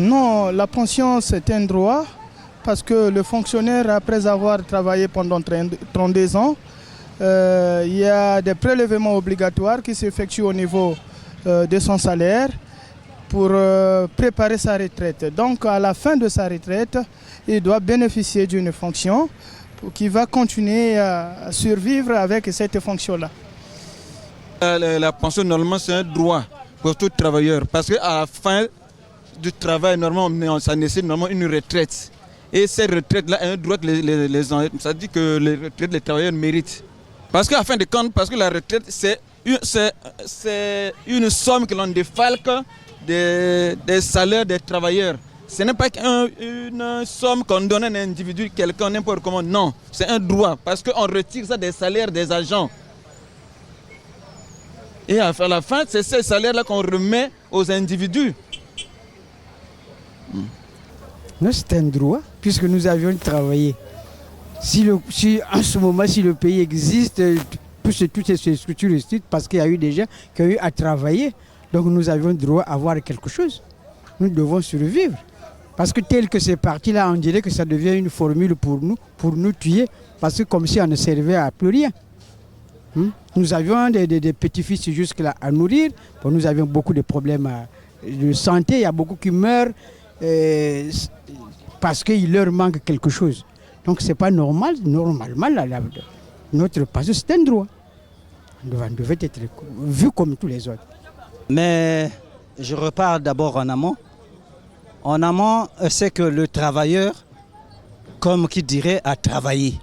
Non, la pension c'est un droit parce que le fonctionnaire, après avoir travaillé pendant 32 ans, il y a des prélèvements obligatoires qui s'effectuent au niveau de son salaire pour préparer sa retraite. Donc à la fin de sa retraite, il doit bénéficier d'une fonction qui va continuer à survivre avec cette fonction-là. La pension, normalement, c'est un droit pour tout travailleur. Parce qu'à la fin du travail, normalement, ça nécessite normalement une retraite. Et cette retraite-là est un droit que ça dit que les retraites, les travailleurs méritent. Parce qu'à fin de compte, parce que la retraite, c'est une somme que l'on défalque des salaires des travailleurs. Ce n'est pas une somme qu'on donne à un individu, quelqu'un, n'importe comment. Non, c'est un droit. Parce qu'on retire ça des salaires des agents. Et à la fin, c'est ces salaires-là qu'on remet aux individus. Non, c'est un droit, puisque nous avions travaillé. Si en ce moment, si le pays existe, toutes ces structures existent parce qu'il y a eu des gens qui ont eu à travailler. Donc nous avions le droit à avoir quelque chose. Nous devons survivre. Parce que tel que c'est parti là, on dirait que ça devient une formule pour nous tuer. Parce que comme si on ne servait à plus rien. Nous avions des petits-fils jusque-là à nourrir. Bon, nous avions beaucoup de problèmes de santé. Il y a beaucoup qui meurent parce qu'il leur manque quelque chose. Donc ce n'est pas normal. Normalement, notre pension, c'est un droit. On devait être vu comme tous les autres. Mais je repars d'abord en amont. En amont, c'est que le travailleur, comme qui dirait, a travaillé.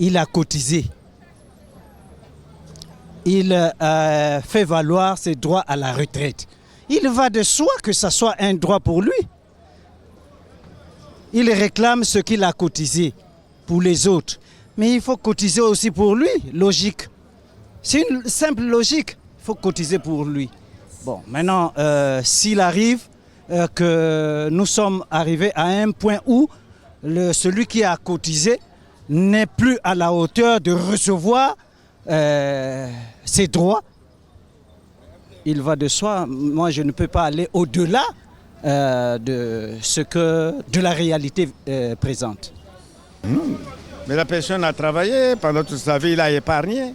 Il a cotisé. Il a fait valoir ses droits à la retraite. Il va de soi que ce soit un droit pour lui. Il réclame ce qu'il a cotisé pour les autres. Mais il faut cotiser aussi pour lui, logique. C'est une simple logique. Il faut cotiser pour lui. Bon, maintenant, s'il arrive que nous sommes arrivés à un point où celui qui a cotisé n'est plus à la hauteur de recevoir ses droits, il va de soi. Moi, je ne peux pas aller au-delà de la réalité présente. Mais la personne a travaillé, pendant toute sa vie, il a épargné.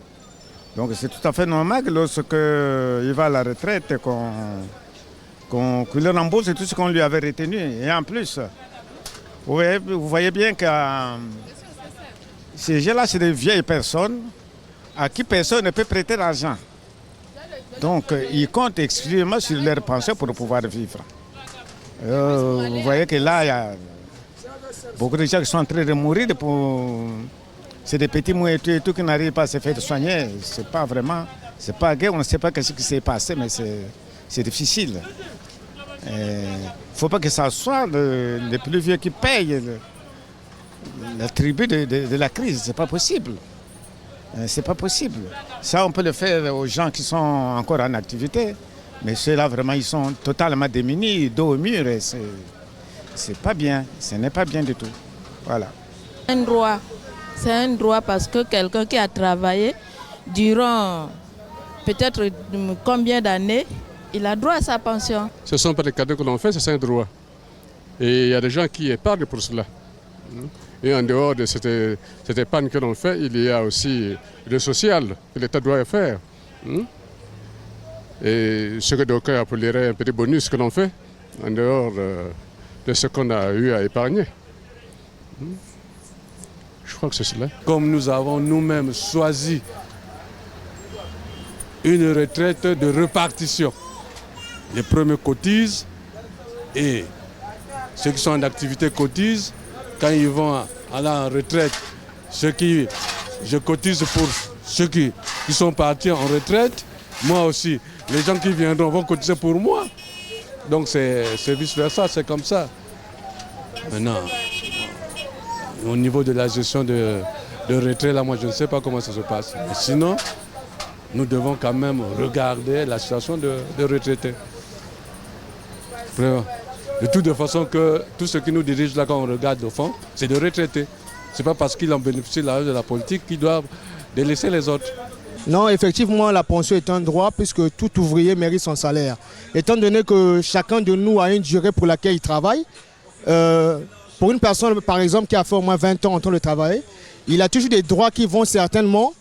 Donc c'est tout à fait normal que lorsqu'il va à la retraite, qu'on lui rembourse tout ce qu'on lui avait retenu. Et en plus, vous voyez bien que ces gens-là, c'est des vieilles personnes à qui personne ne peut prêter l'argent. Donc ils comptent exclusivement sur leur pension pour pouvoir vivre. Vous voyez que là, il y a beaucoup de gens qui sont en train de mourir. C'est des petits mouettés et tout qui n'arrivent pas à se faire soigner. C'est pas vraiment, c'est pas gai, on ne sait pas ce qui s'est passé, mais c'est difficile. Il ne faut pas que ce soit les plus vieux qui payent la tribu de la crise. C'est pas possible. C'est pas possible. Ça, on peut le faire aux gens qui sont encore en activité. Mais ceux-là, vraiment, ils sont totalement démunis, dos au mur. Et c'est pas bien. Ce n'est pas bien du tout. Voilà. Un droit. C'est un droit parce que quelqu'un qui a travaillé durant peut-être combien d'années, il a droit à sa pension. Ce ne sont pas des cadeaux que l'on fait, c'est un droit. Et il y a des gens qui épargnent pour cela. Et en dehors de cette épargne que l'on fait, il y a aussi le social que l'État doit faire. Et ce que d'aucuns appelleraient un petit bonus que l'on fait, en dehors de ce qu'on a eu à épargner. Je crois que c'est cela. Comme nous avons nous-mêmes choisi une retraite de répartition. Les premiers cotisent et ceux qui sont en activité cotisent. Quand ils vont aller en retraite, je cotise pour ceux qui sont partis en retraite. Moi aussi, les gens qui viendront vont cotiser pour moi. Donc c'est vice-versa, c'est comme ça. Maintenant, au niveau de la gestion de retraite, là, moi je ne sais pas comment ça se passe. Mais sinon, nous devons quand même regarder la situation de retraités. Vraiment. De toute façon que tout ce qui nous dirige là quand on regarde au fond, c'est de retraités. Ce n'est pas parce qu'ils ont bénéficié de l'argent de la politique qu'ils doivent délaisser les autres. Non, effectivement, la pension est un droit puisque tout ouvrier mérite son salaire. Étant donné que chacun de nous a une durée pour laquelle il travaille, pour une personne, par exemple, qui a fait au moins 20 ans en train de travailler, il a toujours des droits qui vont certainement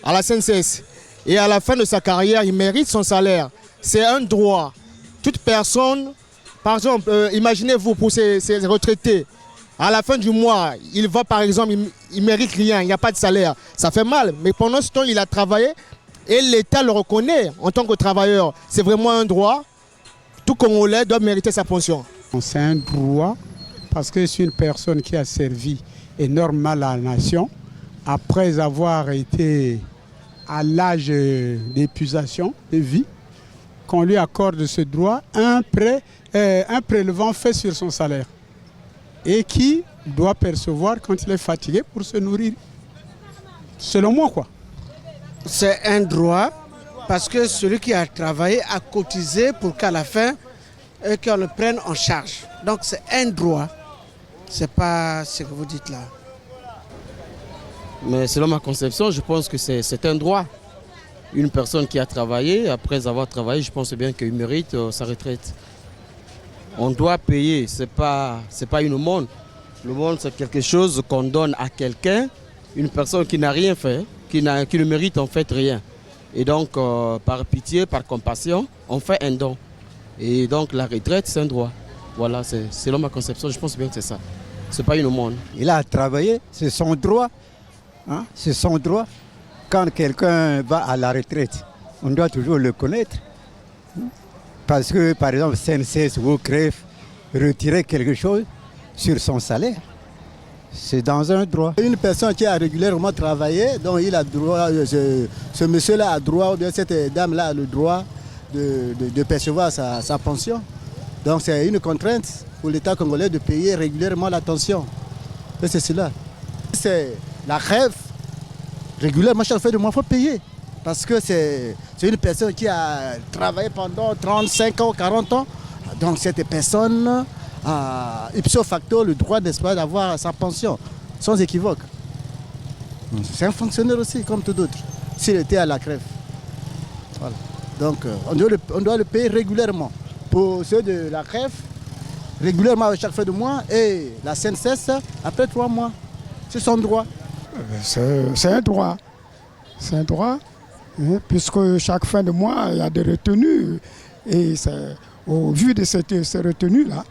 à la CNCS. Et à la fin de sa carrière, il mérite son salaire. C'est un droit. Toute personne, par exemple, imaginez-vous pour ces retraités, à la fin du mois, il va par exemple, il ne mérite rien, il n'y a pas de salaire. Ça fait mal, mais pendant ce temps, il a travaillé et l'État le reconnaît en tant que travailleur. C'est vraiment un droit. Tout Congolais doit mériter sa pension. C'est un droit parce que c'est une personne qui a servi énormément à la nation après avoir été à l'âge d'épuisation de vie, qu'on lui accorde ce droit, un prélèvement fait sur son salaire et qui doit percevoir quand il est fatigué pour se nourrir. Selon moi, quoi. C'est un droit parce que celui qui a travaillé a cotisé pour qu'à la fin, qu'on le prenne en charge. Donc c'est un droit. C'est pas ce que vous dites là. Mais selon ma conception, je pense que c'est un droit. Une personne qui a travaillé, après avoir travaillé, je pense bien qu'il mérite sa retraite. On doit payer, c'est pas une aumône. L'aumône, c'est quelque chose qu'on donne à quelqu'un, une personne qui n'a rien fait, qui ne mérite en fait rien. Et donc, par pitié, par compassion, on fait un don. Et donc, la retraite, c'est un droit. Voilà, selon ma conception, je pense bien que c'est ça. C'est pas une aumône. Il a travaillé, c'est son droit. Hein? C'est son droit. Quand quelqu'un va à la retraite, on doit toujours le connaître. Parce que, par exemple, CNCS ou CREF retirer quelque chose sur son salaire, c'est dans un droit. Une personne qui a régulièrement travaillé, donc il a droit, ce monsieur-là a droit, ou bien cette dame-là a le droit de percevoir sa pension. Donc c'est une contrainte pour l'État congolais de payer régulièrement la pension. Et c'est cela. C'est la grève régulièrement, chaque fin de mois, il faut payer. Parce que c'est une personne qui a travaillé pendant 35 ans, 40 ans. Donc cette personne a ipso facto le droit, n'est-ce pas, d'avoir sa pension, sans équivoque. C'est un fonctionnaire aussi, comme tout d'autres, s'il était à la grève. Voilà. Donc on doit le payer régulièrement. Pour ceux de la grève, régulièrement à chaque fin de mois, et la CNCS après 3 mois. C'est son droit. C'est un droit. C'est un droit. Puisque chaque fin de mois, il y a des retenues. Et au vu de ces retenues-là,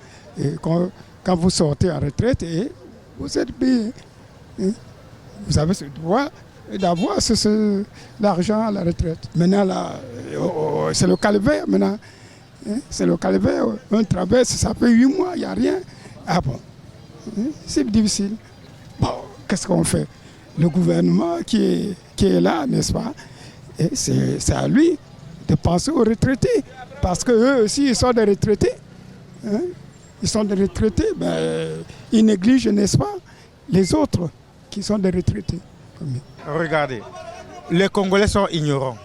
quand vous sortez en retraite, vous êtes payé. Vous avez ce droit d'avoir l'argent à la retraite. Maintenant, là, c'est le calvaire. Maintenant, c'est le calvaire. On traverse, ça fait 8 mois, il n'y a rien. Ah bon, c'est difficile. Bon, qu'est-ce qu'on fait? Le gouvernement qui est là, n'est-ce pas? C'est à lui de penser aux retraités. Parce qu'eux aussi, ils sont des retraités. Hein? Ils sont des retraités, ils négligent, n'est-ce pas, les autres qui sont des retraités. Regardez, les Congolais sont ignorants.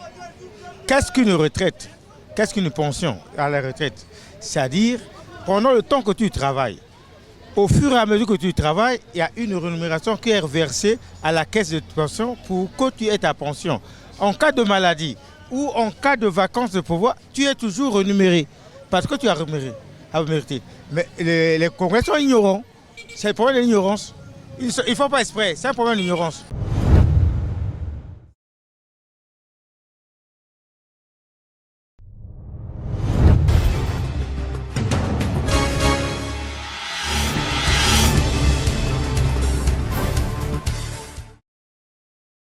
Qu'est-ce qu'une retraite? Qu'est-ce qu'une pension à la retraite? C'est-à-dire, pendant le temps que tu travailles, au fur et à mesure que tu travailles, il y a une rémunération qui est versée à la caisse de pension pour que tu aies ta pension. En cas de maladie ou en cas de vacances de pouvoir, tu es toujours rémunéré parce que tu as mérité. Mais les Congolais sont ignorants. C'est un problème d'ignorance. Ils ne font pas exprès, c'est un problème d'ignorance.